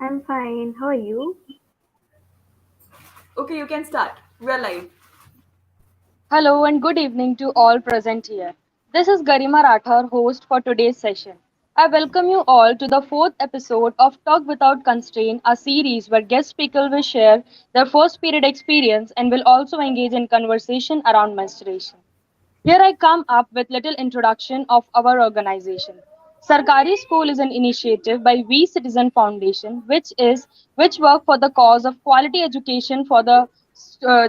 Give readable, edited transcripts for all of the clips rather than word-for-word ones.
I'm fine. How are you? Okay, you can start. We're live. Hello and good evening to all present here. This is Garima Rathar, host for today's session. I welcome you all to the fourth episode of Talk Without Constraint, a series where guest speakers will share their first period experience and will also engage in conversation around menstruation. Here I come up with little introduction of our organization. Sarkari School is an initiative by We Citizen Foundation, which work for the cause of quality education for the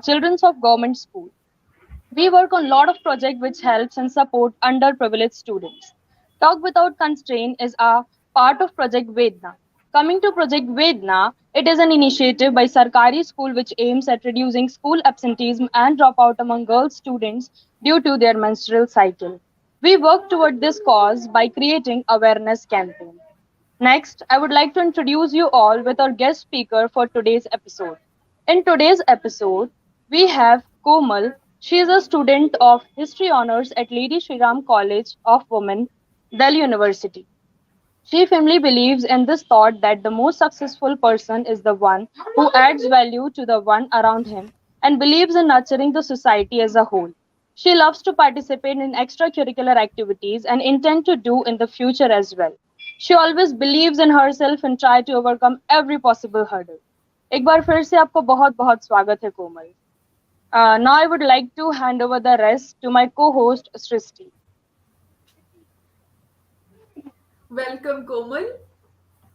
children of government school. We work on a lot of projects which helps and support underprivileged students. Talk Without Constraint is a part of Project Vedna. Coming to Project Vedna, it is an initiative by Sarkari School which aims at reducing school absenteeism and dropout among girl students due to their menstrual cycle. We work toward this cause by creating awareness campaign. Next, I would like to introduce you all with our guest speaker for today's episode. In today's episode, we have Komal. She is a student of History Honours at Lazy Shri Ram College of Women, Delhi University. She firmly believes in this thought that the most successful person is the one who adds value to the one around him and believes in nurturing the society as a whole. She loves to participate in extracurricular activities and intend to do in the future as well. She always believes in herself and try to overcome every possible hurdle. एक बार फिर से आपको बहुत बहुत स्वागत है कोमल. Now I would like to hand over the rest to my co-host Srishti. Welcome, Komal.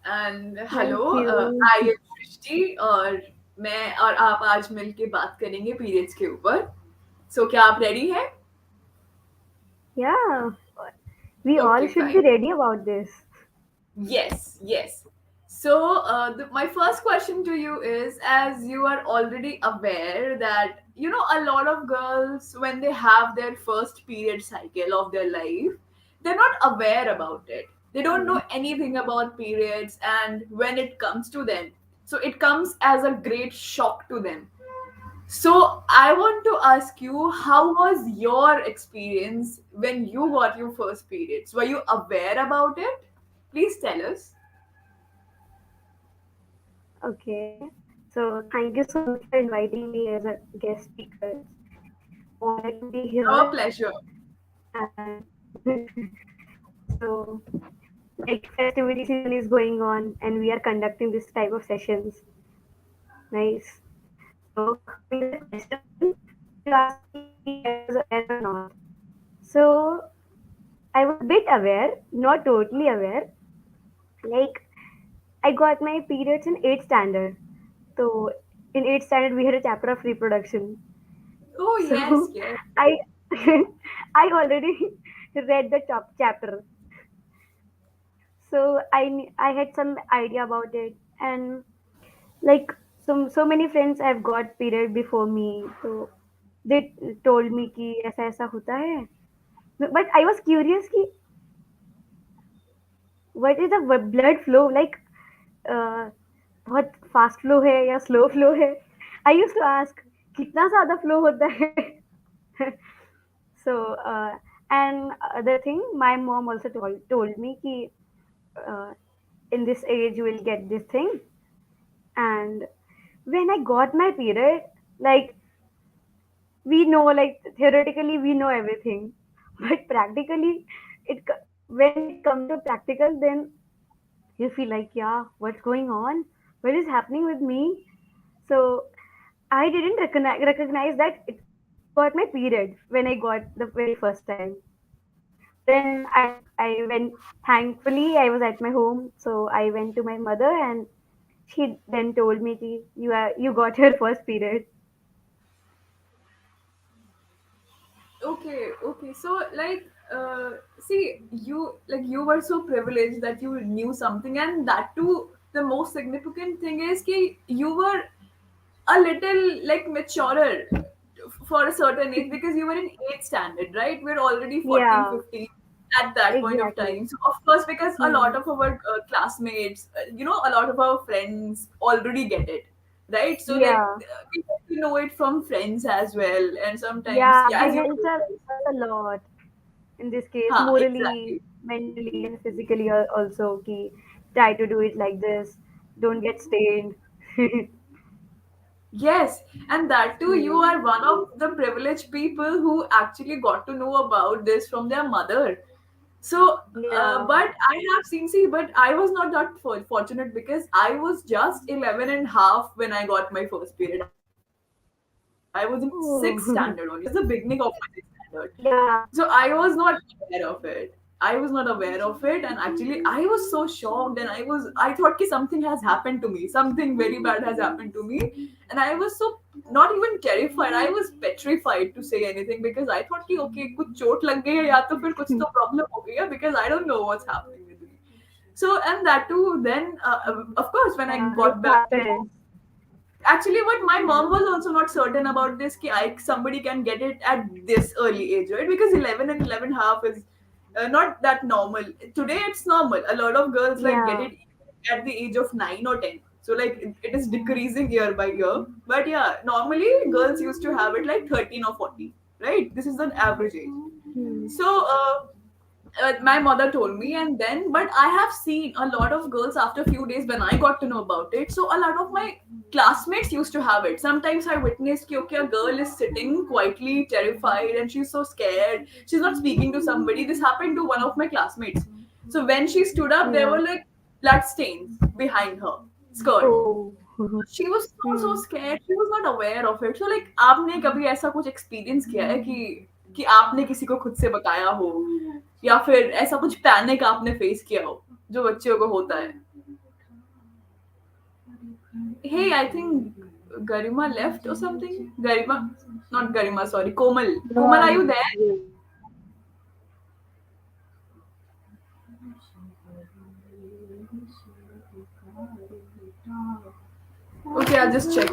And Thank hello, you. I am Shrishti और मैं और आप आज मिलके बात करेंगे पीरियड्स के ऊपर. क्या आप रेडी हैं? Yeah, we all Okay, should be fine. ready about this. Yes, yes. My first question to you is, as you are already aware that a lot of girls, when they have their first period cycle of their life, they're not aware about it. They don't know anything about periods, and when it comes to them, so it comes as a great shock to them. So I want to ask you, how was your experience when you got your first periods? Were you aware about it? Please tell us. Okay. So thank you so much for inviting me as a guest speaker. Honored to be Our here. pleasure. And so, like, festivity season is going on, and we are conducting this type of sessions. Nice. So coming to the question, you asked me if I was aware or not. So I was a bit aware, not totally aware. Like I got my periods in 8th standard. So in 8th standard we had a chapter of reproduction. Oh, yes, So yes. I I already read the top chapter. So I had some idea about it, and like so many friends have got period before me. So they told me कि ऐसा ऐसा होता है. But I was curious कि what is the blood flow like. uh, बहुत fast flow है या slow flow है. आई यूज टू आस्क कितना ज्यादा फ्लो होता है. So and other thing my mom also told me कि uh, in this age you will get this thing. And when I got my period, like we know, like theoretically we know everything, but practically when it comes to practical, then you feel like, yeah, what's going on, what is happening with me. So I didn't recognize that I got my period when I got the very first time. Then I went. Thankfully, I was at my home, so I went to my mother, and she then told me, "Ki, you got your first period." Okay, okay. See, you were so privileged that you knew something, and that too. The most significant thing is that you were a little like maturer for a certain age because you were in 8th standard, right? We're already 14, Yeah, 15 at that point of exactly. time. So of course, because a lot Hmm. of our classmates, a lot of our friends already get it, right? So like Yeah, we get to know it from friends as well, and sometimes, yeah. yeah, They as you help told us us. a lot in this case, Huh, morally, exactly. mentally, and physically also. Ki try to do it like this. don't get stained. Yes, and that too, you Hmm. are one of the privileged people who actually got to know about this from their mother. So, Yeah. but I have seen, see, but I was not that fortunate because I was just 11 and half when I got my first period. I was in sixth standard only. So it was the beginning of Oh. my sixth standard. So I Yeah. was not aware of it. I was not aware of it, and actually I was so shocked, and I thought कि something has happened to me, something very bad has happened to me, and I was so not even terrified. I was petrified to say anything because I thought कि okay कुछ चोट लग गई है या तो फिर कुछ तो problem हो गई है because I don't know what's happening with me. So and that too. Then of course when I Yeah, it got back to home, happens. actually but my mom Hmm. was also not certain about this कि somebody can get it at this early age, right? Because 11 and 11 half is not that normal. Today it's normal. A lot of girls like get Yeah. it at the age of 9 or 10. So like it is decreasing year by year. But yeah, normally girls used to have it like 13 or 14, right? This is the average age. Hmm. So my mother told me, and then but I have seen a lot of girls after a few days when I got to know about it. So a lot of my classmates used to have it. Sometimes I witnessed कि, okay, a girl is sitting quietly terrified and she's so scared, she's not speaking to somebody. This happened to one of my classmates. So when she stood up, there Yeah. were like blood stains behind her skirt. Oh. She was so Hmm. scared. She was not aware of it. So like आपने कभी ऐसा कुछ experience किया है कि आपने किसी को खुद से बताया हो या फिर ऐसा कुछ पैनिक आपने फेस किया हो जो बच्चियों को होता है? Hey, I think Garima left or something. Garima, not Garima, sorry, Komal. No, Komal, are I'm you there? here. Okay, I'll just check.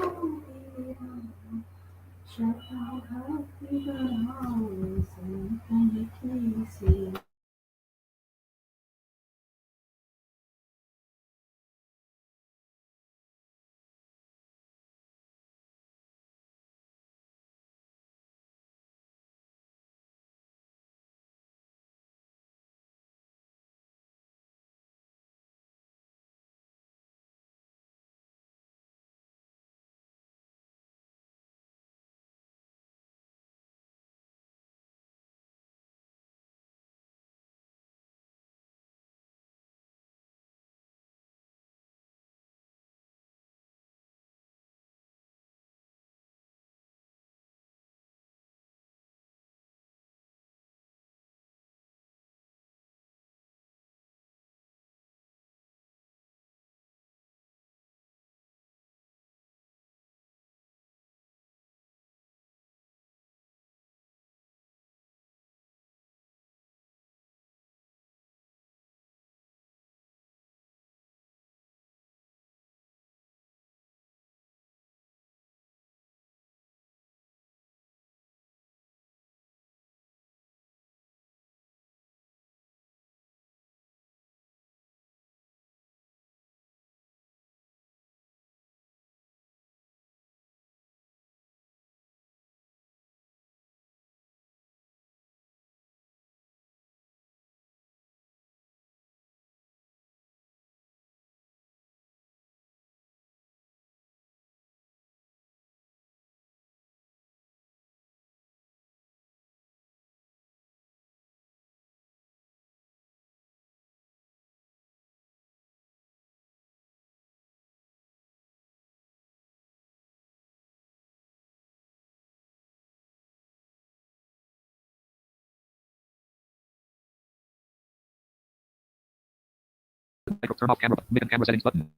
Turn off camera. Mid camera settings button.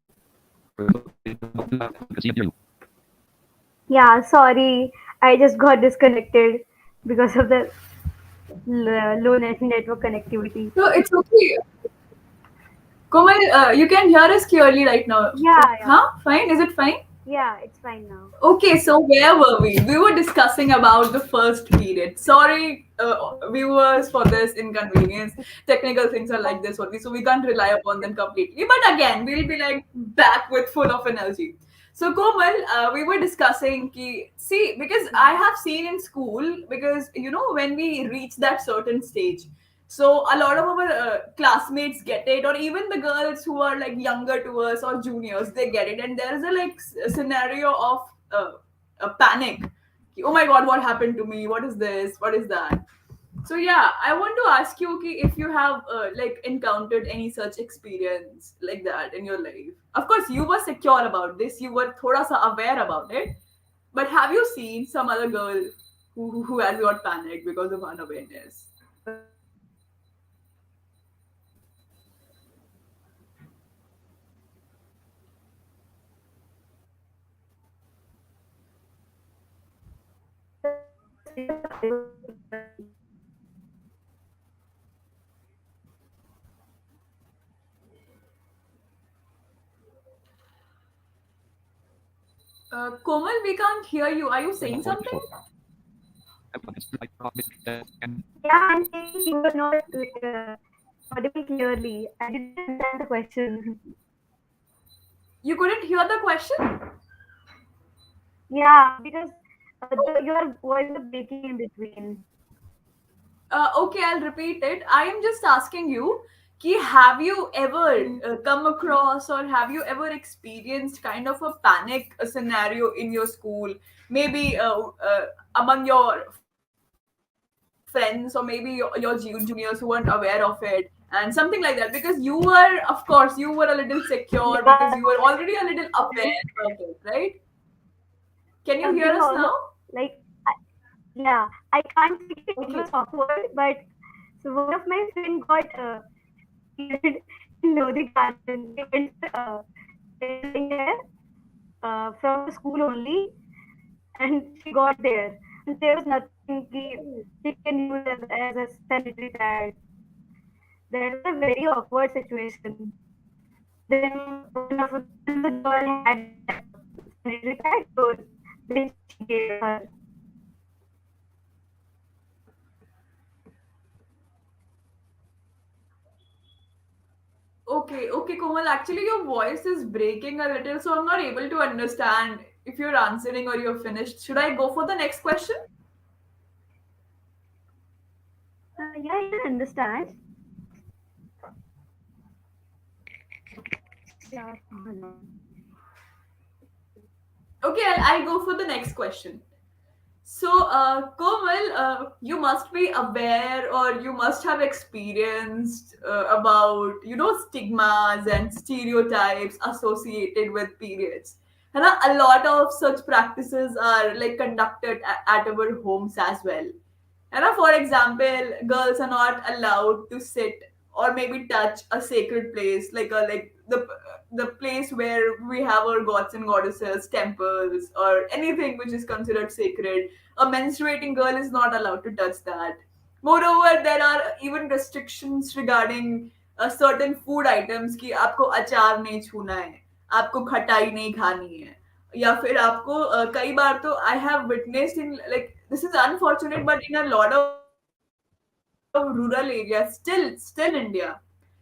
Can see and hear you. Yeah, sorry. I just got disconnected because of the low network connectivity. No, it's okay. Komal, you can hear us clearly right now. Yeah, yeah. Huh? Fine? Is it fine? Yeah, it's fine now. Okay, so where were we? We were discussing about the first period. Sorry, viewers, for this inconvenience. Technical things are like this only, so we can't rely upon them completely. But again, we'll be like back with full of energy. So Komal, we were discussing ki, see, because I have seen in school, because you know when we reach that certain stage, So a lot of our classmates get it, or even the girls who are like younger to us or juniors, they get it, and there is a like scenario of a panic. Oh my god, what happened to me? What is this? What is that? So yeah, I want to ask you, okay, if you have like encountered any such experience like that in your life. Of course, you were secure about this. You were thoda sa aware about it. But have you seen some other girl who has got panicked because of unawareness? Komal, we can't hear you. Are you saying Voice something? control. Yeah, I'm saying you were not audible clearly. I didn't understand the question. You couldn't hear the question? Yeah, because your voice was breaking in between. Okay, I'll repeat it. I am just asking you, ki have you ever Mm. come across or have you ever experienced kind of a panic scenario in your school? Maybe among your friends or maybe your juniors who weren't aware of it and something like that. Because you were, of course, you were a little secure because you were already a little Yeah, aware about it, right? Can you hear us something now? like yeah. I can't say Okay. it was awkward, but so one of my friend got period in Lodi Garden. They went for tailoring hair from the school only, and she got there, and there was nothing she can use as a sanitary pad. That was a very awkward situation. Then then the girl had that sanitary pad, so then she gave her. Okay, okay, Komal. Actually, your voice is breaking a little, so I'm not able to understand if you're answering or you're finished. Should I go for the next question? Yeah, I can understand. Yeah, hello. Okay, I'll go for the next question. So, Komal, you must be aware or you must have experienced about, stigmas and stereotypes associated with periods. And a lot of such practices are like conducted at our homes as well. For example, girls are not allowed to sit or maybe touch a sacred place, like the place where we have our gods and goddesses, temples, or anything which is considered sacred. A menstruating girl is not allowed to touch that. Moreover, there are even restrictions regarding certain food items कि आपको अचार नहीं छूना है, आपको खटाई नहीं खानी है, या फिर आपको कई बार तो I have witnessed in like this is unfortunate but in a lot of rural area still in India,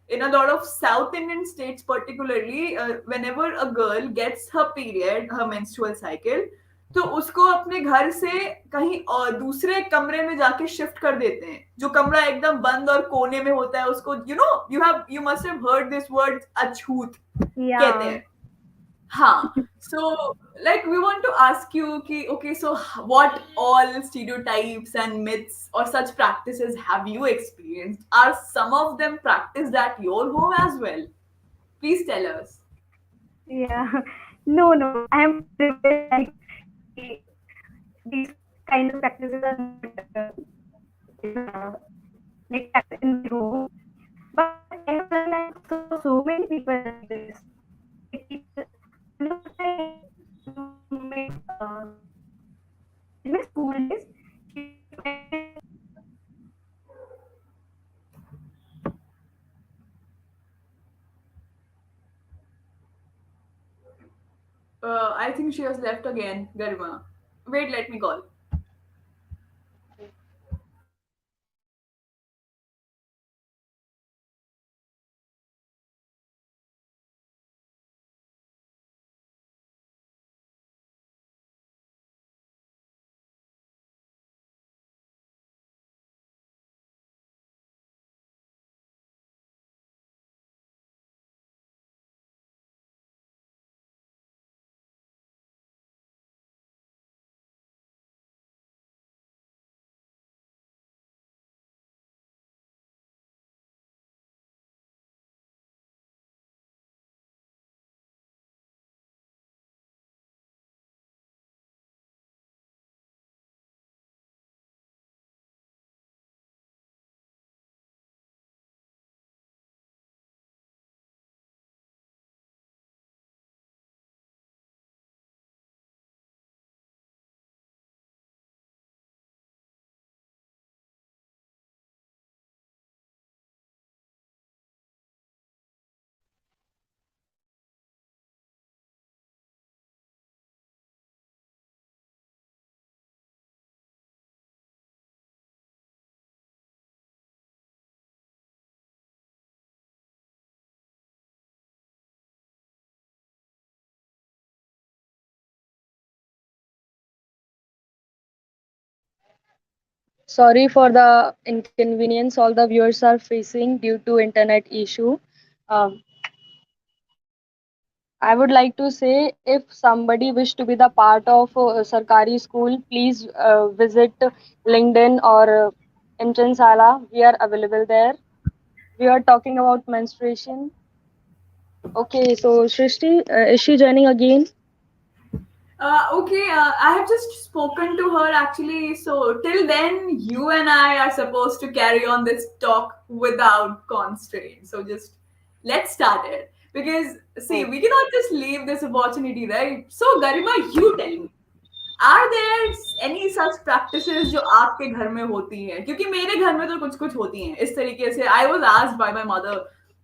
in a lot of South Indian states particularly, whenever a girl gets her period, her menstrual cycle, तो उसको अपने घर से कहीं और दूसरे कमरे में जाके शिफ्ट कर देते हैं, जो कमरा एकदम बंद और कोने में होता है, उसको you must have heard this word अछूत कहते हैं. Yeah, Huh. So, like, we want to ask you, okay, so what all stereotypes and myths or such practices have you experienced? Are some of them practiced at your home as well? Please tell us. yeah. No, no. I am very aware like the, these kind of practices are not uh, like practiced in my home. But I have seen like so many people like this. Like people, one of my roommate in my school days, she went with I think she has left again, Garima. Wait, let me call. Sorry for the inconvenience all the viewers are facing due to internet issue. Um, I would like to say if somebody wish to be the part of Sarkari school, please visit LinkedIn or Entrance Sala. We are available there. We are talking about menstruation. Okay, so Shrishti, is she joining again? Okay, I have just spoken to her actually. So, till then, you and I are supposed to carry on this talk without constraint. So, just let's start it. Because, see, Oh, we cannot just leave this opportunity, right? So, Garima, you tell me, are there any such practices जो आपके घर में होती हैं? क्योंकि मेरे घर में तो कुछ कुछ होती हैं इस तरीके से। I was asked by my mother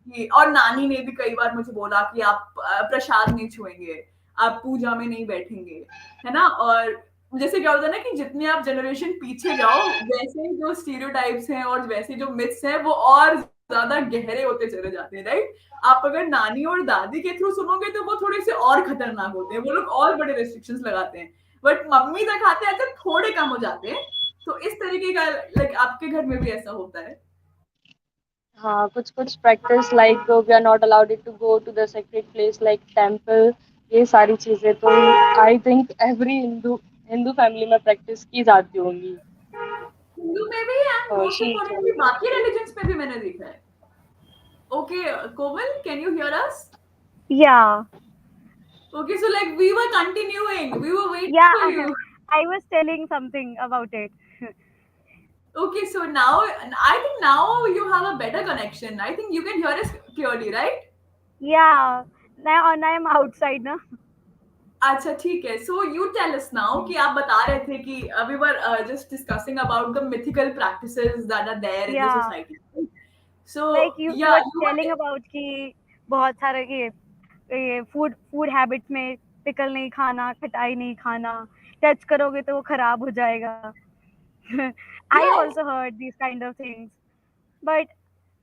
कि, और नानी ने भी कई बार मुझे बोला कि आप प्रसाद नहीं छुएंगे, आप पूजा में नहीं बैठेंगे, है ना? और जैसे क्या होता है ना कि जितने आप जनरेशन पीछे जाओ वैसे जो स्टीरियोटाइप्स हैं और वैसे जो मिथ्स हैं वो और ज्यादा गहरे होते चले जाते हैं, राइट? आप अगर नानी और दादी के थ्रू सुनोगे तो वो थोड़े से और खतरनाक होते हैं, वो लोग और बड़े रेस्ट्रिक्शंस लगाते हैं। बट मम्मी तक आते आते थोड़े कम हो जाते हैं। तो इस तरीके का लाइक आपके घर में भी ऐसा होता है? हाँ, कुछ कुछ practice like we are not allowed to go to the sacred place like temple, ये सारी चीजें तो I think every Hindu Hindu family में प्रैक्टिस की जाती होंगी। हिंदू में भी and most she is importantly joining. बाकी रिलीजन्स में भी मैंने देखा है। Okay, Komal, can you hear us? yeah, okay, so like we were continuing, we were waiting yeah. For you. I was telling something about it. Okay, so now I think now you have a better connection. I think you can hear us clearly, right? Yeah, now I'm outside now. अच्छा, ठीक है। So you tell us now कि आप बता रहे थे कि we were just discussing about the mythical practices that are there in the Yeah, society. So like you या were you were telling about कि बहुत सारे ये फूड हैबिट्स में पिकल नहीं खाना, खटाई नहीं खाना, टच करोगे तो वो खराब हो जाएगा. I yes. also heard these kind of things, but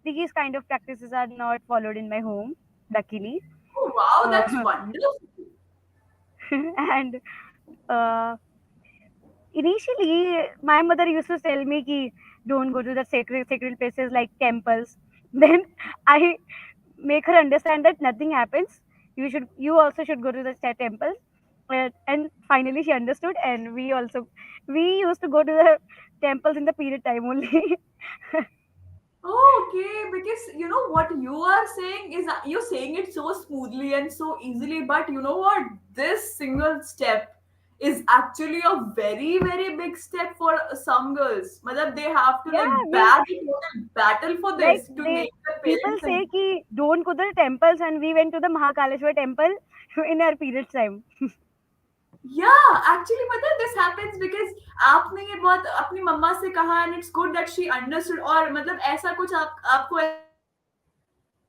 these kind of practices are not followed in my home, luckily. Oh wow, that's Uh, wonderful. and uh, initially, my mother used to tell me ki don't go to the sacred places like temples. Then I make her understand that nothing happens. You also should go to the temples. And finally, she understood, and we used to go to the temples in the period time only. Okay, because you know what you are saying is you're saying it so smoothly and so easily, but you know what? This single step is actually a very, very big step for some girls. Matlab, they have to Yeah, like we bag a total battle for like this to they make their people parents say and ki don't go to the temples, and we went to the Mahakaleshwar temple in our period time. yeah, actually, मतलब this happens because आपने ये बहुत अपनी मम्मा से कहा and it's good that she understood, और मतलब ऐसा कुछ आपको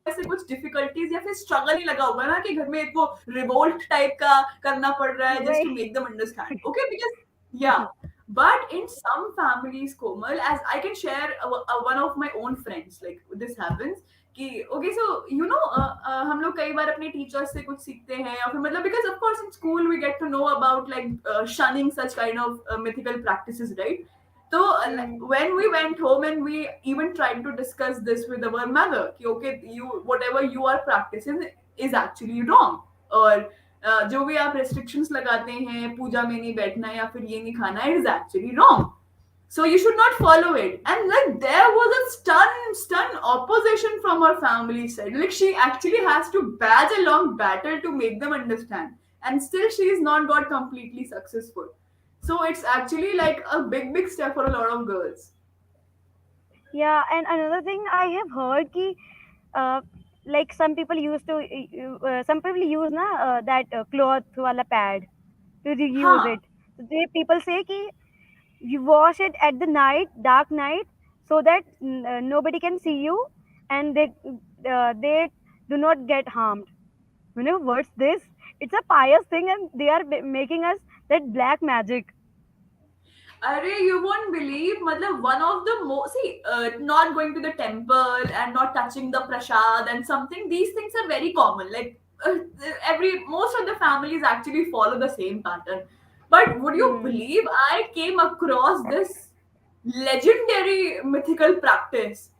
ऐसे कुछ डिफिकल्टीज या फिर स्ट्रगल नहीं लगा होगा ना कि घर में एक वो रिवोल्ट टाइप का करना पड़ रहा है just to make them understand, Right. okay? Because yeah, but in some families, Komal, as I can share one of my own friends, like this happens कि ओके सो यू नो हम लोग कई बार अपने टीचर्स से कुछ सीखते हैं या फिर मतलब because of course in school we get to know about like shunning such kind of mythical practices, right? तो Hmm. when we went home and we even tried to discuss this with our mother कि okay, you whatever you are practicing is actually wrong, और जो भी आप restrictions लगाते हैं पूजा में नहीं बैठना या फिर ये नहीं खाना, it is actually wrong, so you should not follow it. And like there was a stun opposition from her family side, like she actually has to badge a long battle to make them understand, and still she is not got completely successful. So it's actually like a big step for a lot of girls. Yeah, and another thing I have heard ki uh, like some people use na that cloth wala pad to reuse Huh. it. So people say ki you wash it at the night, dark night, so that nobody can see you, and they do not get harmed. You know what's this? It's a pious thing, and they are making us that black magic. Arey, you won't believe, matlab, one of the most, see, not going to the temple and not touching the prasad and something, these things are very common. Like, most of the families actually follow the same pattern. But would you Hmm. believe I came across this? legendary mythical practice.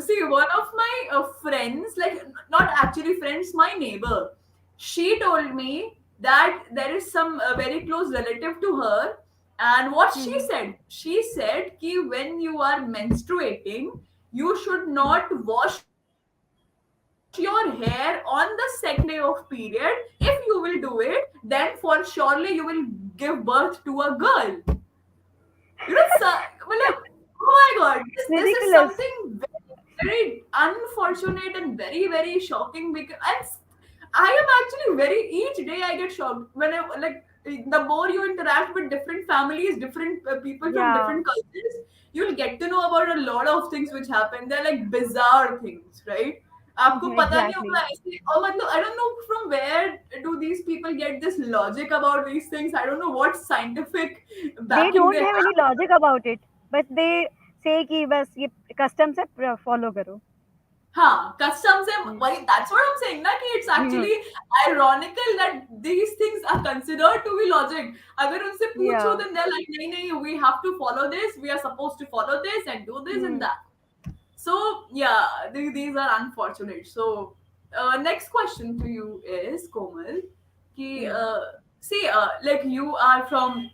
See, one of my friends, like not actually friends, my neighbor, she told me that there is some very close relative to her, and what Mhm. she said ki when you are menstruating, you should Mhm. not wash your hair on the second day of period. If you will do it, then for surely you will give birth to a girl. Matlab, oh my god, this is Ridiculous. something very, very unfortunate and very, very shocking because I am actually very each day I get shocked when I like the more you interact with different families, different people from Yeah, different cultures, you'll get to know about a lot of things which happen. They're like bizarre things, right? आपको पता नहीं होगा exactly. ऐसे और मतलब I don't know from where do these people get this logic about these things. I don't know what scientific They backing don't they have any have. logic about it, but they say कि बस ये custom से follow करो. हाँ, customs है Hmm. वही that's what I'm saying ना कि it's Hmm. actually ironical that these things are considered to be logic. अगर उनसे पूछो Yeah. then they're like नहीं नहीं we have to follow this, we are supposed to follow this and do this and Hmm. that. So yeah, these are unfortunate. So next question to you is Komal, कि Hmm. see like you are from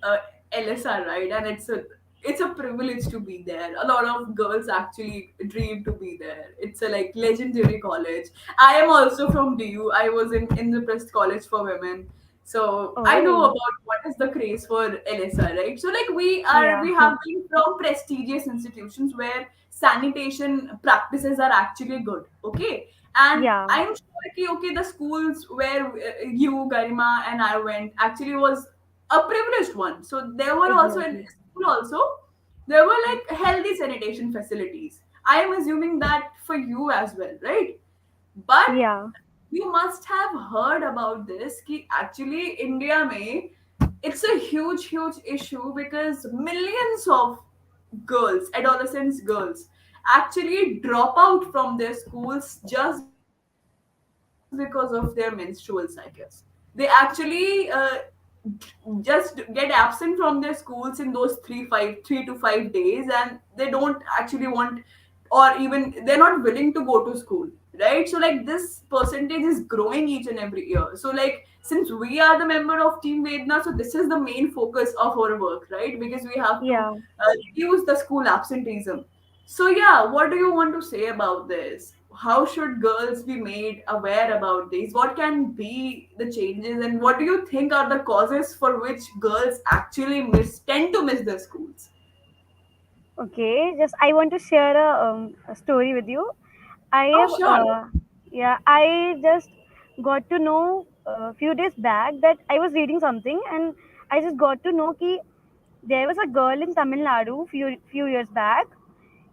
LSR, right? And it's a privilege to be there. A lot of girls actually dream to be there. It's a like legendary college. I am also from DU. I was in Indraprasth College for Women. So I know Oh. about what is the craze for LSR, right? So like Yeah. we have been from prestigious institutions where sanitation practices are actually good. Okay. And Yeah. I'm sure कि, okay, the schools where you, Garima, and I went actually was a privileged one. So there were also in Exactly. school also there were like healthy sanitation facilities. I am assuming that for you as well, right? But Yeah. you must have heard about this कि actually India में it's a huge issue because millions of girls, adolescents girls, actually drop out from their schools just because of their menstrual cycles. They actually just get absent from their schools in those 3 to 5 days, and they don't actually want or even they're not willing to go to school, right? So like this percentage is growing each and every year. So like since we are the member of Team Vedna, so this is the main focus of our work, right? Because we have to Yeah. reduce the school absenteeism. So yeah, what do you want to say about this? How should girls be made aware about these? What can be the changes, and what do you think are the causes for which girls actually tend to miss their schools? Okay. Just I want to share a story with you. I Oh, have sure. yeah. I just got to know a few days back that I was reading something and I just got to know कि there was a girl in Tamil Nadu few years back.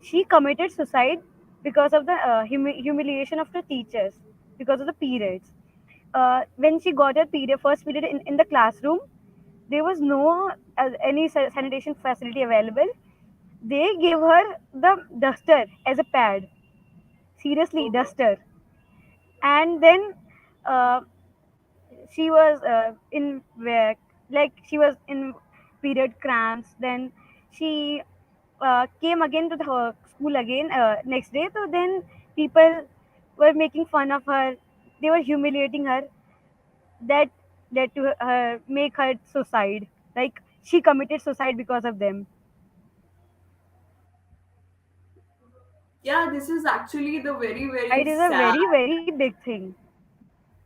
She committed suicide because of the humiliation of the teachers because of the periods. When she got her period, first period in the classroom, there was no any sanitation facility available. They gave her the duster as a pad. Seriously, Okay. duster. And then uh, she was in where like she was in period cramps. Then she came again to the school again next day. So then people were making fun of her. They were humiliating her. That led to her make her suicide. Like she committed suicide because of them. Yeah, this is actually the very, very It is a sad. very big thing.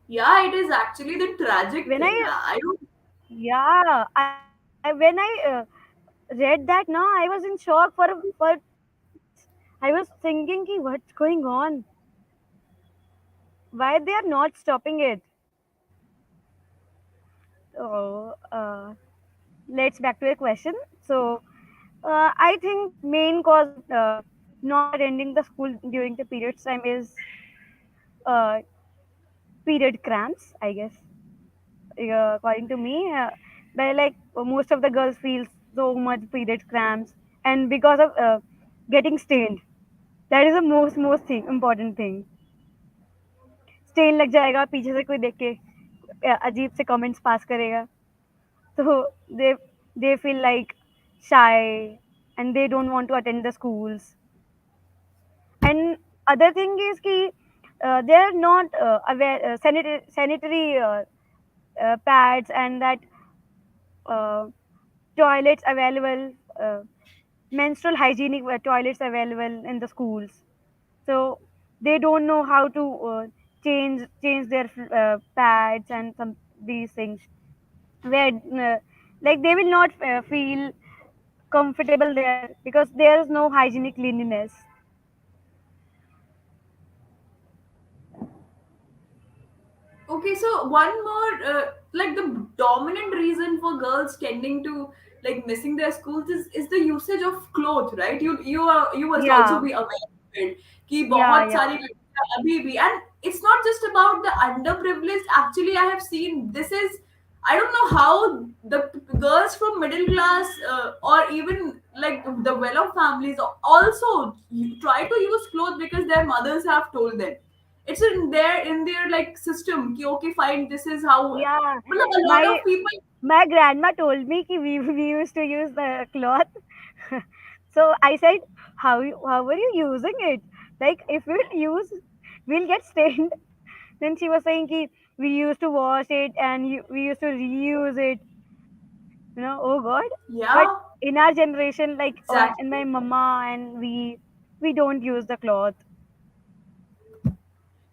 Yeah, it is actually the tragic When thing. I I don't. yeah, when I read that, now I was in shock for 2 minutes. I was thinking, ki, what's going on? Why they are not stopping it? So let's back to your question. So I think main cause of not attending the school during the periods time is uh, period cramps. I guess according to me, but like most of the girls feel so much period cramps, and because of getting stained. That is the most thing important thing. Stain लग जाएगा पीछे से कोई देख के अजीब से comments pass करेगा तो they they feel like shy and they don't want to attend the schools. And other thing is ki they are not aware sanitary pads and that uh, toilets available, menstrual hygienic toilets available in the schools. So they don't know how to change their pads and some these things, where like they will not feel comfortable there because there is no hygienic cleanliness. Okay, so one more, like the dominant reason for girls tending to like missing their schools is the usage of clothes, right? You must also Yeah, be aware of it. कि yeah, बहुत yeah, सारी लड़कियां अभी भी, and it's not just about the underprivileged. Actually, I have seen this is, I don't know how the girls from middle class or even like the well-off families also try to use clothes because their mothers have told them. It's in their like system. Ki, okay, fine. This is how. yeah. Well, a lot My of people. my grandma told me ki we used to use the cloth. So I said, how are you using it? Like if we'll use, we'll get stained. Then she was saying ki we used to wash it and we used to reuse it. Oh God. But Yeah, in our generation, like in exactly. my mama and we don't use the cloth.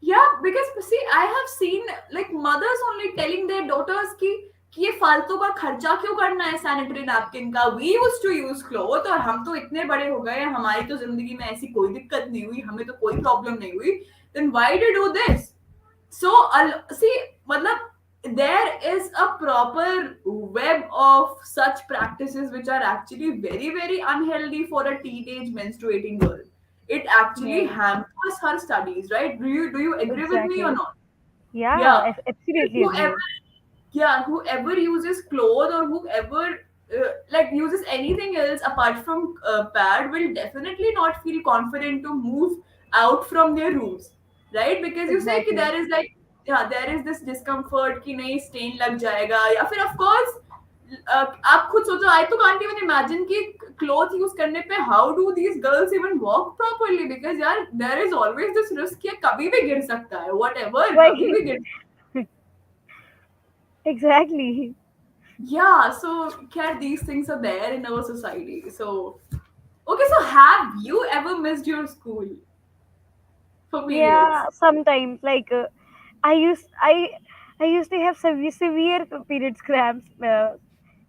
Yeah, because see, I have seen like mothers only telling their daughters कि ये फालतू का खर्चा क्यों करना है sanitary napkin का, we used to use cloth और हम तो इतने बड़े हो गए, हमारी तो जिंदगी में ऐसी कोई दिक्कत नहीं हुई, हमें तो कोई प्रॉब्लम नहीं हुई, then why do do this? So see, matlab there is a proper web of such practices which are actually very very unhealthy for a teenage menstruating girl. It actually Yeah, hampers her studies, right? Do you agree with me or exactly. not? Yeah, Yeah. absolutely Whoever, agree. yeah, whoever uses clothes or whoever like uses anything else apart from pad will definitely not feel confident to move out from their rooms, right? Because you say कि Exactly. there is like, yeah, there is this discomfort कि नहीं stain लग जाएगा, या फिर of course आप खुद सोचो, I तो can't even imagine कि clothes use करने पे how do these girls even walk properly, because यार there is always this risk कि कभी भी गिर सकता है, whatever, Why? कभी भी गिर. Exactly. Yeah, so cat these things are there in our society. So okay, so have you ever missed your school for Yeah, periods? sometimes like I used I I used to have severe periods cramps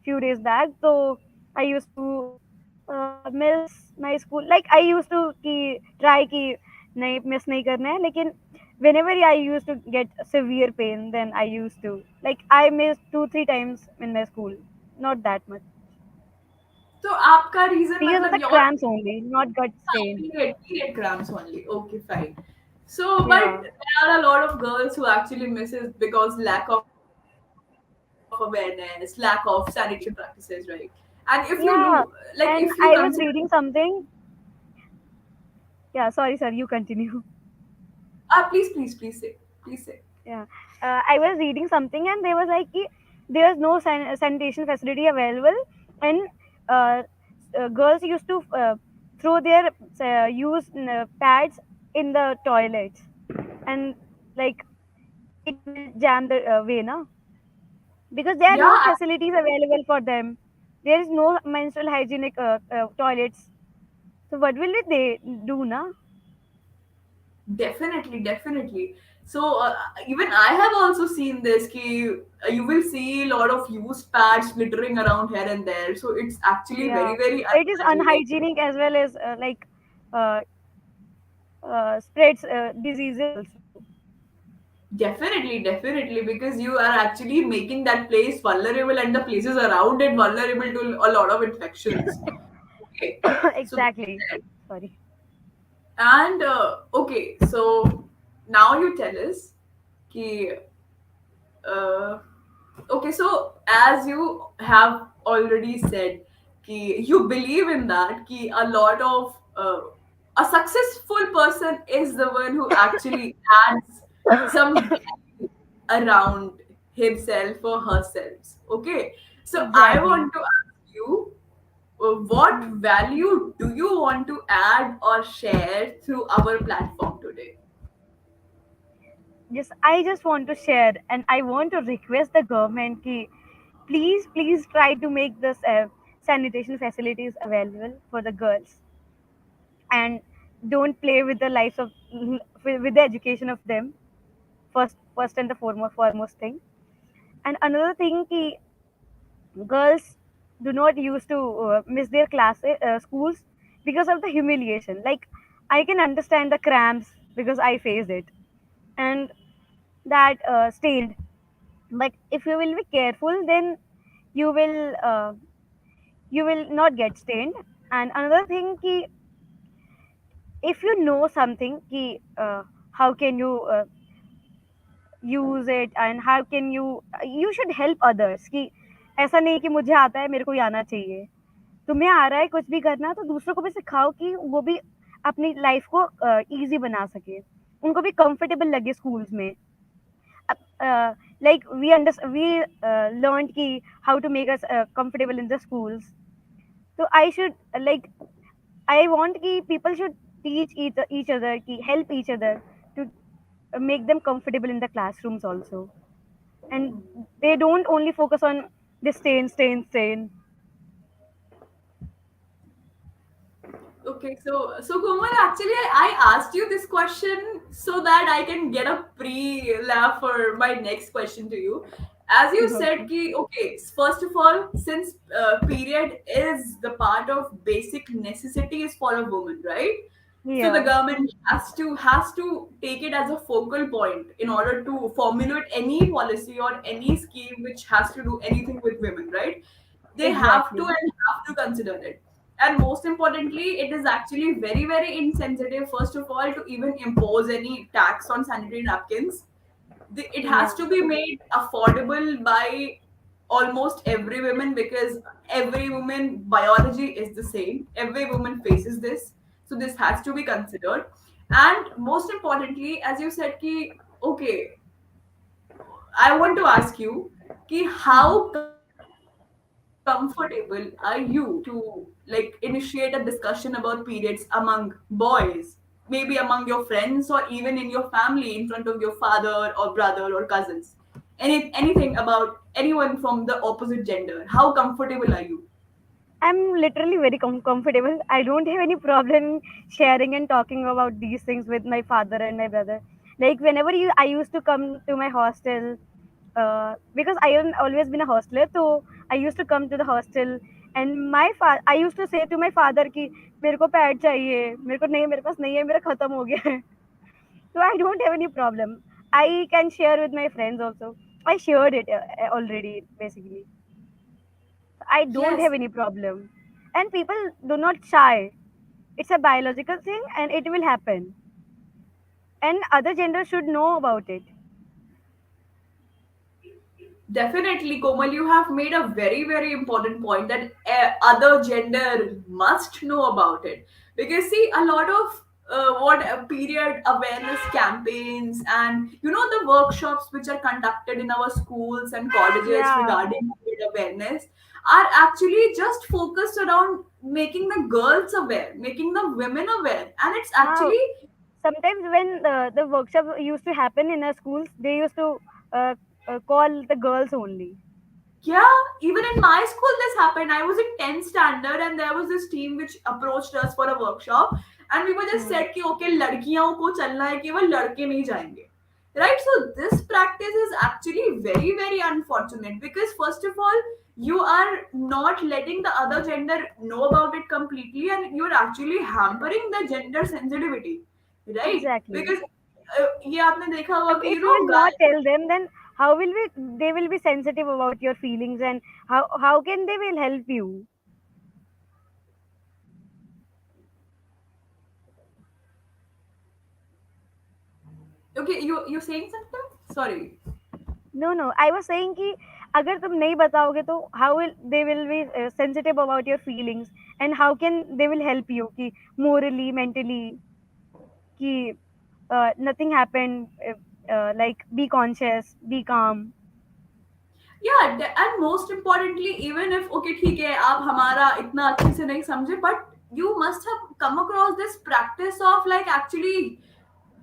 few days back. So I used to miss my school. Like I used to try ki nahi miss nahi karna hai. लेकिन whenever I used to get severe pain, then I used to like I missed 2 3 times in my school. Not that much So आपका reason because of मतलब the your cramps only, not gut stain. period cramps only. Okay, fine. So, but Yeah, there are a lot of girls who actually misses because lack of awareness, lack of sanitation practices, right? And if you do, like if you yeah. consider, And I was reading something. Yeah, sorry, sir. You continue. please say, please say. Yeah, I was reading something, and there was like there was no sanitation facility available, and uh, girls used to throw their used pads in the toilets, and like it will jam the way, na? Because there are no Yeah, facilities available for them. There is no menstrual hygienic toilets. So what will they do, na? definitely, definitely. So even I have also seen this. Ki, you will see a lot of used pads littering around here and there. So it's actually Yeah, very, very it is unhygienic. unhygienic as well as uh, spreads diseases also. Definitely, definitely, because you are actually making that place vulnerable and the places around it vulnerable to a lot of infections. Okay, so that's Exactly. that. Sorry. And okay, so now you tell us, ki, uh, okay, so as you have already said, ki you believe in that, ki a lot of a successful person is the one who actually adds some value around himself or herself. Okay, so I Exactly. want to ask you, what Hmm. value do you want to add or share through our platform today? Just I just want to share, and I want to request the government ki please try to make this sanitation facilities available for the girls, and don't play with the lives of with the education of them, first and the foremost thing. And another thing ki girls do not used to miss their classes schools because of the humiliation. Like, I can understand the cramps because I faced it, and that stained. But if you will be careful, then you will uh, you will not get stained. And another thing ki if you know something ki how can you use it, and how can you should help others कि ऐसा नहीं कि मुझे आता है मेरे को ही आना चाहिए। तुम्हें आ रहा है कुछ भी करना, तो दूसरों को भी सिखाओ कि वो भी अपनी लाइफ को इजी बना सके, उनको भी कंफर्टेबल लगे स्कूल्स में। Like we learned ki how to make us comfortable in the schools. So I should like I want ki people should teach each other ki help each other to make them comfortable in the classrooms also, and they don't only focus on the stain. Okay, so Komal, actually, I asked you this question so that I can get a pre-laugh for my next question to you. As you said, Okay. ki, okay, first of all, since period is the part of basic necessities for a woman, right? So the Yeah. government has to take it as a focal point in order to formulate any policy or any scheme which has to do anything with women, right? They have to Exactly. and have to consider it. And most importantly, it is actually very, very insensitive, first of all, to even impose any tax on sanitary napkins. It has Yeah. to be made affordable by almost every woman, because every woman biology is the same, every woman faces this, so this has to be considered. And most importantly, as you said ki, okay, I want to ask you ki Mhm. how comfortable are you to like initiate a discussion about periods among boys, maybe among your friends or even in your family, in front of your father or brother or cousins, anything about anyone from the opposite gender? How comfortable are you? I'm literally very comfortable. I don't have any problem sharing and talking about these things with my father and my brother. Like whenever I used to come to my hostel, because I have always been a hostler, so I used to come to the hostel, and I used to say to my father कि मेरे को pad चाहिए, मेरे को नहीं, मेरे पास नहीं है, मेरा खत्म हो गया है. So I don't have any problem. I can share with my friends also. I shared it already basically. I don't have Yes, any problem. And people do not shy. It's a biological thing and it will happen. And other genders should know about it. definitely, Komal, you have made a very, very important point that other gender must know about it. Because, see, a lot of what period awareness campaigns and the workshops which are conducted in our schools and colleges Yeah. regarding period awareness are actually just focused around making the girls aware, making the women aware, and it's How actually sometimes when the workshop used to happen in our schools, they used to uh, call the girls only. yeah, even in my school, this happened. I was in 10th standard, and there was this team which approached us for a workshop, and we were just Hmm. said कि okay, लड़कियों को चलना है, केवल लड़के नहीं जाएंगे. Right? So this practice is actually very, very unfortunate, because first of all, you are not letting the other gender know about it completely, and you're actually hampering the gender sensitivity, right? Exactly. Because ये आपने देखा होगा कि If you will not guys. tell them, then how will they will be sensitive about your feelings, and how can they will help you? Okay, you saying something? Sorry. No, no. I was saying कि अगर तुम नहीं बताओगे तो how will they will be sensitive about your feelings, and how can they will help you कि morally, mentally कि nothing happened, like be conscious, be calm. and most importantly, even if okay ठीक है आप हमारा इतना अच्छे से नहीं समझे, but you must have come across this practice of like actually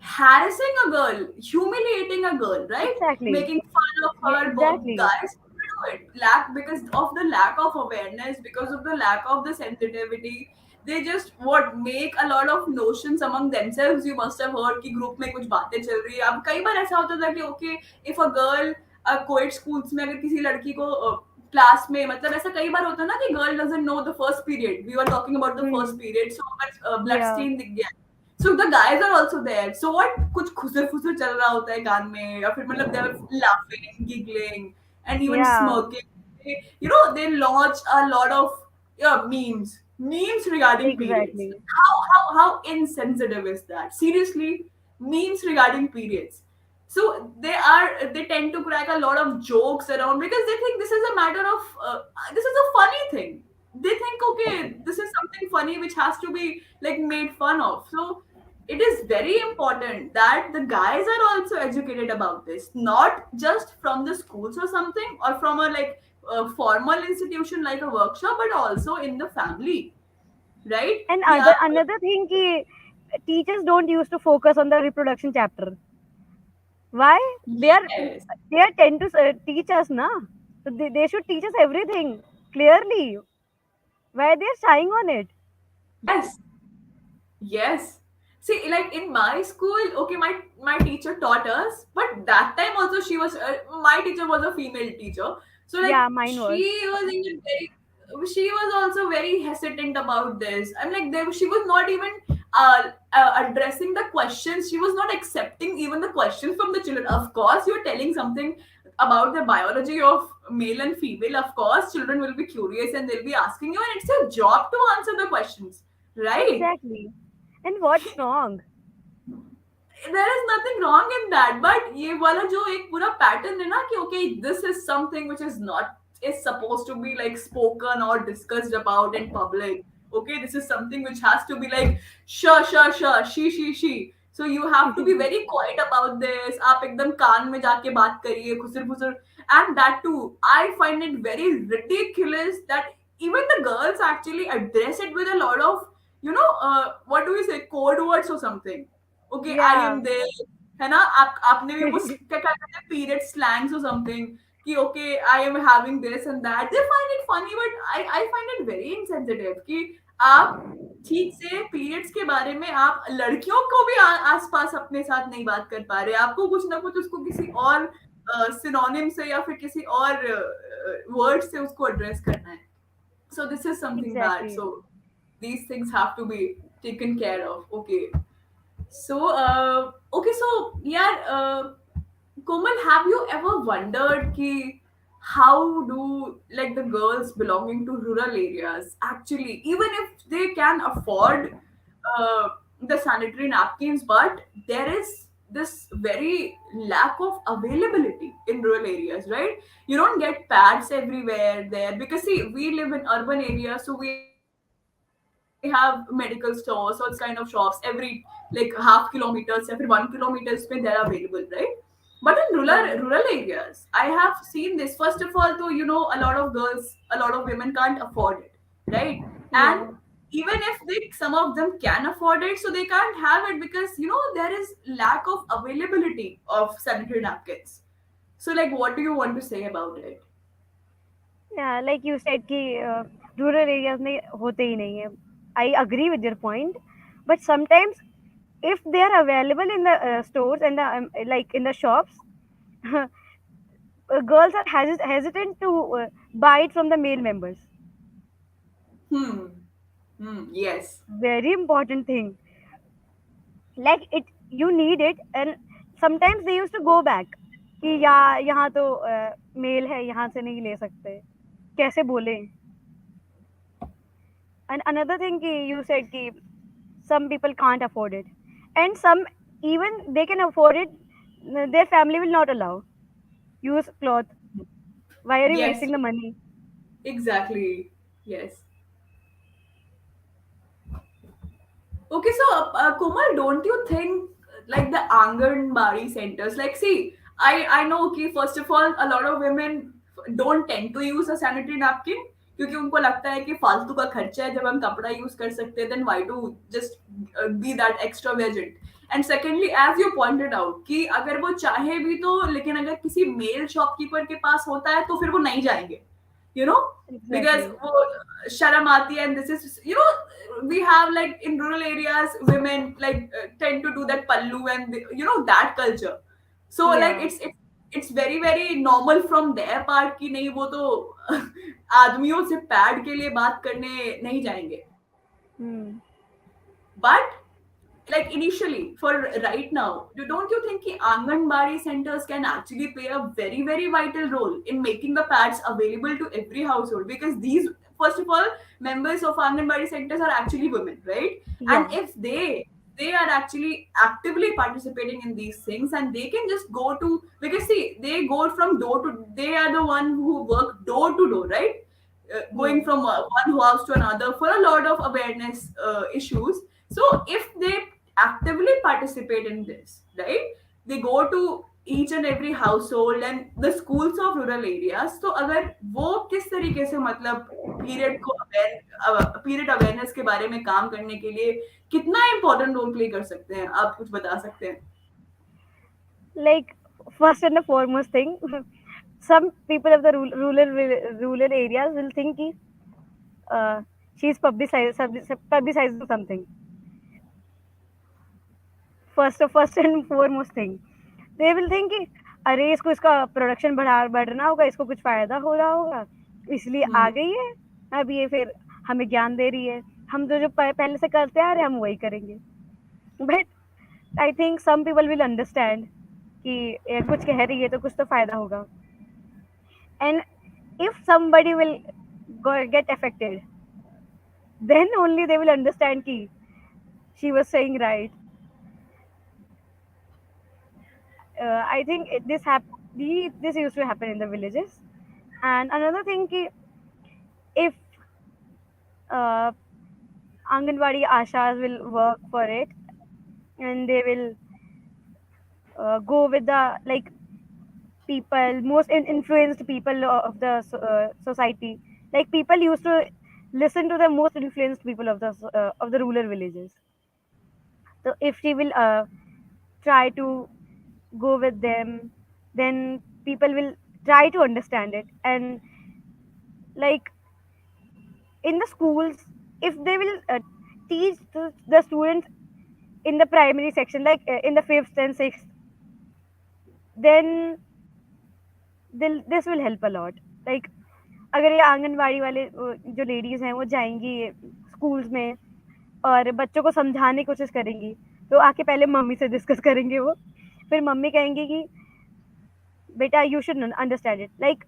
harassing a girl, humiliating a girl, right? Exactly. Making fun of Yeah, her. exactly. Guys do it lack because of the lack of awareness, because of the lack of the sensitivity. They just what make a lot of notions among themselves. You must have heard कि group में कुछ बातें चल रही है. अब कई बार ऐसा होता था कि okay, if a girl coed schools में अगर किसी लड़की को क्लास में मतलब ऐसा कई बार होता है ना कि girl doesn't know the first period we were talking about the first Hmm. Period so अगर ब्लड Yeah. स्टेन दिख गया so the guys are also there so what कुछ खुसर फुसर चल रहा होता है कान में या फिर मतलब they are laughing giggling and even Yeah. Smirking you know they launch a lot of memes regarding periods Exactly. how insensitive is that seriously memes regarding periods so they tend to crack a lot of jokes around because they think this is a matter of this is a funny thing they think okay this is something funny which has to be like made fun of so it is very important that the guys are also educated about this not just from the schools or something or from a like formal institution like a workshop but also in the family right And कि other आप another thing ki teachers don't used to focus on the reproduction chapter. Why? They are yes they are tend to teach us na. So they should teach us everything clearly. Why they are shying on it? yes Yes. See, like in my school, okay, my teacher taught us, but that time also she was my teacher was a female teacher, so Yeah, like mine was. she was also very hesitant about this. I'm like she was not even addressing the questions. She was not accepting even the questions from the children. Of course, you're telling something about the biology of male and female. Of course, children will be curious and they'll be asking you, and it's your job to answer the questions, right? Exactly. And what's wrong? There is nothing wrong in that but ये वाला जो एक पूरा pattern है ना कि okay this is something which is not is supposed to be like spoken or discussed about in public okay this is something which has to be like sure she so you have to be very quiet about this आप एकदम कान में जाके बात करिए खुसर फुसर and that too I find it very ridiculous that even the girls actually address it with a lot of what do we say code words or something okay I Yeah. am there है ना आप आपने भी वो क्या कहते हैं period slangs और समथिंग कि okay I am having this and that they find it funny but I find it very insensitive कि आप ठीक से पीरियड्स के बारे में आप लड़कियों को भी आसपास अपने साथ नहीं बात कर पा रहे आपको कुछ ना कुछ उसको किसी और सिनोनिम से या फिर किसी और वर्ड से उसको एड्रेस करना है so this is something bad Exactly. so these things have to be taken care of okay so, okay, so yeah, Komal, have you ever wondered ki how do like the girls belonging to rural areas actually, even if they can afford the sanitary napkins, but there is this very lack of availability in rural areas, right? You don't get pads everywhere there because see, we live in urban areas, so we have medical stores, all these kind of shops every like half kilometers, every 1 kilometers when they're available, right? But in rural Yeah. areas, I have seen this. First of all, though, a lot of girls, a lot of women can't afford it, right? And Yeah. even if some of them can afford it, so they can't have it because there is lack of availability of sanitary napkins. So, like, what do you want to say about it? Yeah, like you said कि rural areas में होते ही नहीं है. I agree with your point, but sometimes if they are available in the stores and the like in the shops, girls are hesitant to buy it from the male members. Hmm. Yes. Very important thing. Like it, you need it, and sometimes they used to go back कि यहाँ तो mail है यहाँ से नहीं ले सकते कैसे बोले. And another thing you said ki some people can't afford it, and some even they can afford it, their family will not allow. Use cloth. Why are you Yes. wasting the money? Exactly. Yes. Okay, so Komal, don't you think like the Anganwadi centers? Like, see, I know. Okay, first of all, a lot of women don't tend to use a sanitary napkin, क्योंकि उनको लगता है कि फालतू का खर्चा है, जब हम कपड़ा यूज कर सकते हैं then why to just be that extra agent. And secondly, as you pointed out, कि अगर वो चाहे भी तो, लेकिन अगर किसी मेल शॉपकीपर के पास होता है तो फिर वो नहीं जाएंगे, यू नो, बिकॉज Exactly. वो शर्म आती है। And this is, you know, we have like in rural areas women like tend to do that pallu and you know that culture. So like Yeah. it's very very normal from their part कि नहीं, वो तो आदमियों से pad के लिए बात करने नहीं जाएंगे। Hmm. But like initially, for right now, don't you think कि anganwadi centers can actually play a very very vital role in making the pads available to every household? Because these, first of all, members of anganwadi centers are actually women, right? And Yeah. if they are actually actively participating in these things, and they can just go to, because see, they go from door to, they are the one who work door to door, right? Going Yeah. from one house to another for a lot of awareness issues. So if they actively participate in this, right, they go to each and every household and the schools of rural areas, तो अगर वो किस तरीके से मतलब period को period awareness के बारे में काम करने के लिए कितना इंपॉर्टेंट रोल प्ले कर सकते हैं, आप कुछ बता सकते हैं? Like, first and the foremost thing, some people of the rural areas will think कि she's publicizing something. First and foremost thing, they will think कि अरे इसको इसका प्रोडक्शन बढ़ना होगा, इसको कुछ फायदा हो रहा होगा, इसलिए आ गई है। अब ये फिर हमें ज्ञान दे रही है, हम तो जो पहले से करते आ रहे हैं हम वही करेंगे। But I think some people will understand कि ये कुछ कह रही है तो कुछ तो फायदा होगा। And if somebody will get affected, then only they will understand ki she was saying right. I think this used to happen in the villages. And another thing ki if uh, Anganwadi ashas will work for it, and they will go with the like people most influenced people of the society. Like people used to listen to the most influenced people of the rural villages. So if she will try to go with them, then people will try to understand it. And like in the schools, if they will teach the students in the primary section, like in the fifth and sixth, then this will help a lot. Like अगर ये आंगनवाड़ी वाले जो ladies हैं वो जाएंगी schools में और बच्चों को समझाने की कोशिश करेंगी, तो आके पहले मम्मी से डिस्कस करेंगे वो, फिर मम्मी कहेंगी कि बेटा you should understand it. Like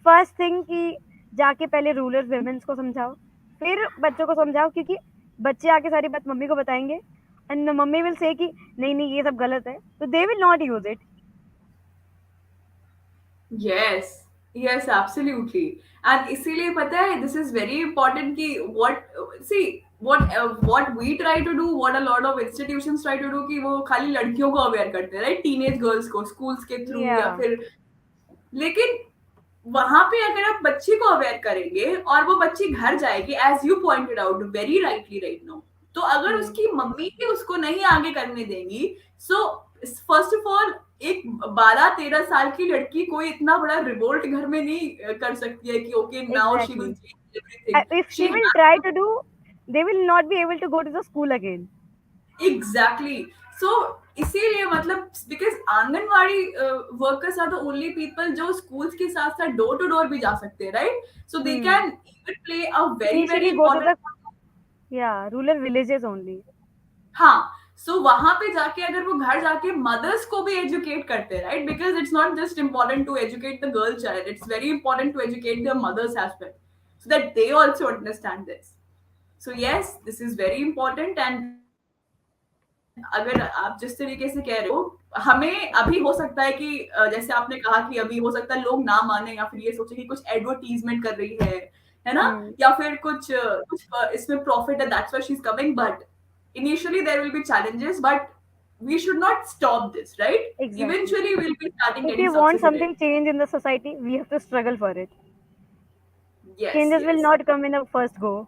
first thing कि जाके पहले रूरल वुमेन्स को समझाओ, फिर बच्चों को समझाओ, क्योंकि बच्चे आके सारी बात मम्मी को बताएंगे एंड मम्मी विल से कि नहीं नहीं ये सब गलत है, तो they will not use it. Yes, yes, absolutely. And इसीलिए पता है, this is very important कि what we try to do, what a lot of institutions try to do, कि वो खाली लड़कियों को अवेयर करते हैं, राइट, टीनेज गर्ल्स को स्कूल्स के थ्रू या या फिर, लेकिन वहां पे अगर आप बच्ची को अवेयर करेंगे और वो बच्ची घर जाएगी, as you pointed out very rightly right now, तो अगर उसकी मम्मी ही उसको नहीं आगे करने देंगी, सो फर्स्ट ऑफ ऑल, एक 12-13 साल की लड़की कोई इतना बड़ा रिवोल्ट घर में नहीं कर सकती है कि okay now she will exactly, change everything. If she she will try to do, they will not be able to go to the school again. Exactly. So इसीलिए मतलब, because anganwadi workers are the only people जो schools के साथ साथ door to door भी जा सकते हैं, right? So they Hmm. Can even play a very very Initially go to important. the, yeah, rural villages only. हाँ, सो वहां पे जाके अगर वो घर जाके मदर्स को भी एजुकेट करते हैं, right, because it's not just important to educate the girl child, it's very important to educate the mothers as well, so that they also understand this. So yes, this is very important. And अगर आप जिस तरीके से कह रहे हो, हमें अभी हो सकता है कि जैसे आपने कहा कि अभी हो सकता है लोग ना माने, या फिर ये सोचे कि कुछ एडवर्टीजमेंट कर रही है ना, या Hmm. फिर कुछ इसमें प्रॉफिट है, that's why she is coming. But initially there will be challenges, but we should not stop this, right? Exactly. Eventually we'll be starting If getting we want success in it. something change in the society, we have to struggle for it. Yes, Changes will yes, not come in a first go.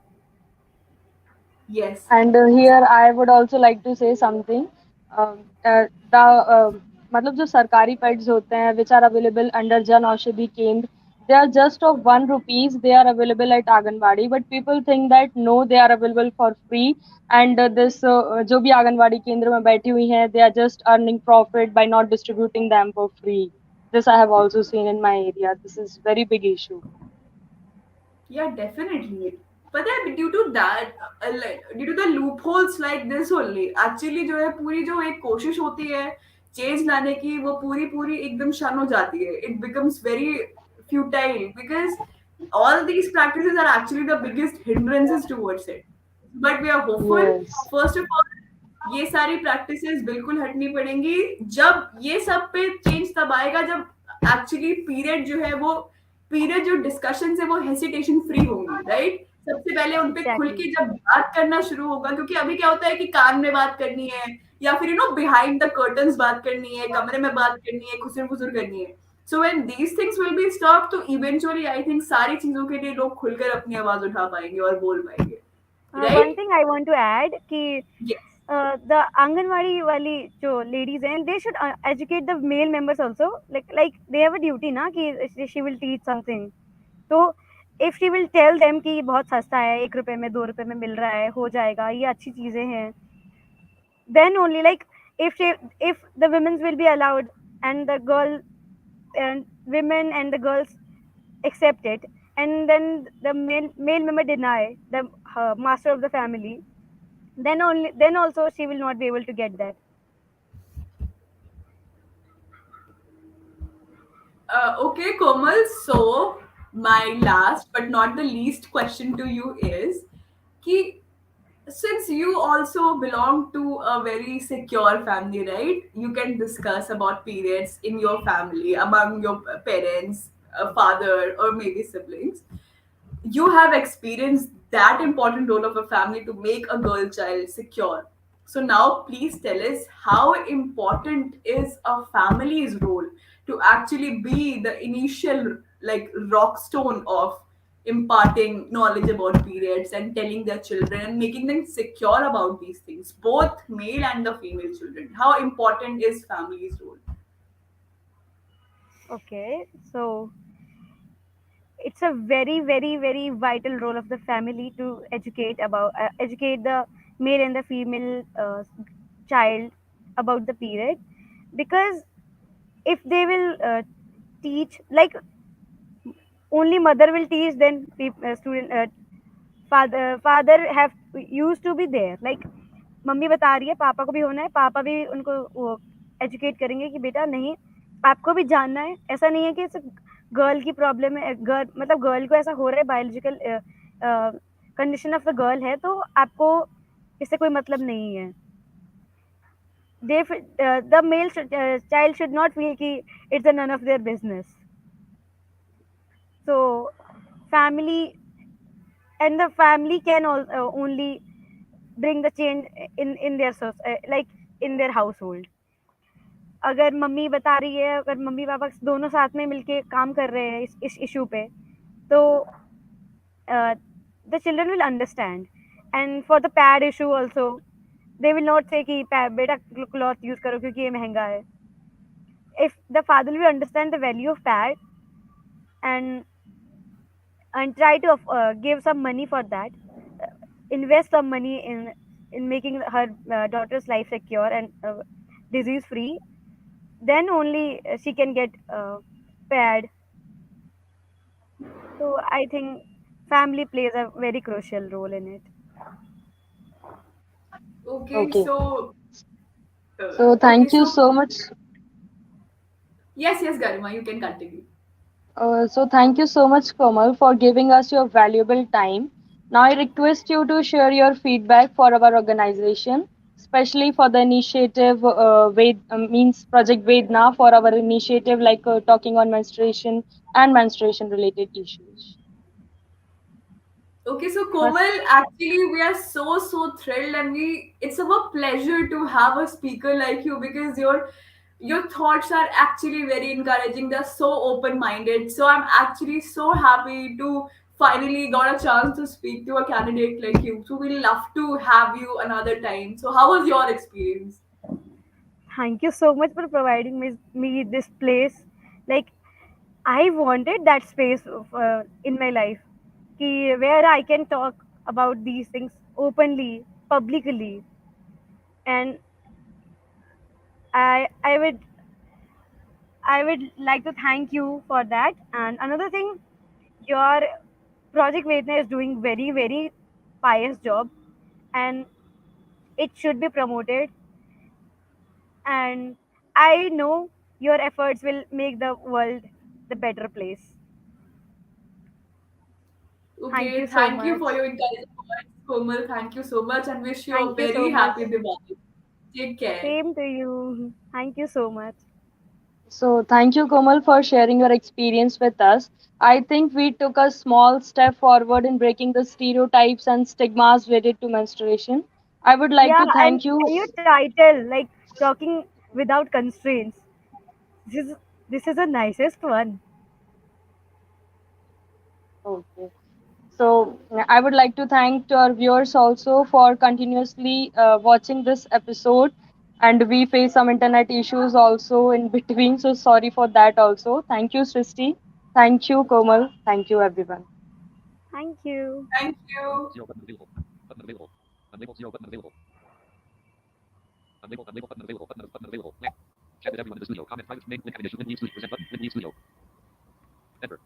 yes. And here I would also like to say something. The मतलब जो सरकारी pets होते हैं which are available under Jan Aushadhi Kendra, they are just of 1 rupees. They are available at Anganwadi, but people think that no, they are available for free. And this जो भी आंगनवाड़ी केंद्र में बैठी हुई हैं, they are just earning profit by not distributing them for free. This I have also seen in my area. This is very big issue. Yeah, definitely. But then due to that, like, due to the loopholes like this only, actually जो है पूरी जो एक कोशिश होती है change लाने की वो पूरी पूरी एकदम शन हो जाती है. It becomes very futile because all these practices are actually the biggest hindrances towards it. But we are hopeful. Yes. First of all, ये सारी प्रैक्टिसेस बिल्कुल हटनी पड़ेंगी. जब ये सब पे चेंज तब आएगा जब एक्चुअली पीरियड जो है वो पीरियड जो डिस्कशन है वो हेसिटेशन फ्री होंगी, राइट? सबसे पहले उन पे खुल Exactly. के जब बात करना शुरू होगा, क्योंकि अभी क्या होता है कि कान में बात करनी है या फिर बिहाइंड द कर्टन्स बात करनी है, कमरे में बात करनी है, खुसर फुसर करनी है. So when these things will be stop तो इवेंचुअली आई थिंक सारी चीजों के लिए लोग खुलकर अपनी आवाज उठा पाएंगे और बोल पाएंगे, One right? thing I want to add कि यस. the आंगनवाड़ी वाली जो ladies हैं, they should educate the male members also. Like they have a duty ना कि she will teach something. तो if she will tell them कि बहुत सस्ता है, 1 रुपए में 2 रुपए में मिल रहा है, हो जाएगा, ये अच्छी चीजें हैं. Then only like if the women's will be allowed and the girl and women and the girls accept it, and then the male member deny the master of the family, then also she will not be able to get that. Okay, Komal. So, my last but not the least question to you is कि since you also belong to a very secure family, right? You can discuss about periods in your family among your parents, a father, or maybe siblings. You have experienced that important role of a family to make a girl child secure. So now please tell us how important is a family's role to actually be the initial like rock stone of imparting knowledge about periods and telling their children and making them secure about these things, both male and the female children. How important is family's role? Okay, so it's a very vital role of the family to educate the male and the female child about the period, because if they will teach, like only mother will teach, then student father have used to be there, like mummy बता रही है, पापा को भी होना है, पापा भी उनको वो एजुकेट करेंगे कि बेटा नहीं, आपको भी जानना है. ऐसा नहीं है कि सिर्फ गर्ल की प्रॉब्लम है, गर्ल मतलब गर्ल को ऐसा हो रहा है, biological condition of the girl है, तो आपको इससे कोई मतलब नहीं है. The male child should not feel कि it's a none of their business. So family, and the family can only bring the change in their like in their household. अगर मम्मी बता रही है, अगर मम्मी पापा दोनों साथ में मिलके काम कर रहे हैं इस इशू पे, तो the children will understand. And for the pad issue also, they will not say कि बेटा क्लॉथ यूज करो क्योंकि ये महंगा है. If the father will understand the value of pad, and try to give some money for that, uh, invest some money in making her daughter's life secure and disease free, then only she can get paired. So I think family plays a very crucial role in it. Okay, Okay. so So okay, thank you so so much. yes, yes, Garima, you can continue. So thank you so much, Komal, for giving us your valuable time. Now I request you to share your feedback for our organization, especially for the initiative means Project Vedna for our initiative like talking on menstruation and menstruation related issues. Okay, so First, Komal, actually, we are so thrilled, and it's our pleasure to have a speaker like you because your thoughts are actually very encouraging. They're so open minded. So I'm actually so happy to finally got a chance to speak to a candidate like you. So we'll love to have you another time. So how was your experience? thank you so much for providing me this place. Like, I wanted that space in my life, where I can talk about these things openly, publicly, and I would like to thank you for that. And another thing, your project Vedna is doing very pious job, and it should be promoted. And I know your efforts will make the world the better place. Thank Okay, you so thank you much. for your encouraging words, Komal. Thank you so much, and wish you a Thank you very so much. happy Diwali. Take care. Same to you. Thank you so much. So, thank you, Komal, for sharing your experience with us. I think we took a small step forward in breaking the stereotypes and stigmas related to menstruation. I would like Yeah, to thank and you. your title, like talking without constraints. This is this is the nicest one. Okay. So, I would like to thank our viewers also for continuously watching this episode. And we face some internet issues also in between. So, sorry for that also. Thank you, Srishti. Thank you, Komal. Thank you, everyone. Thank you. Thank you. Zero button available. Button available. Unlabeled zero button available. Unlabeled button available. Button available. Blank. Chat with everyone in the studio. Comment private name link addition. Link studio. Present button. Link studio. Enter.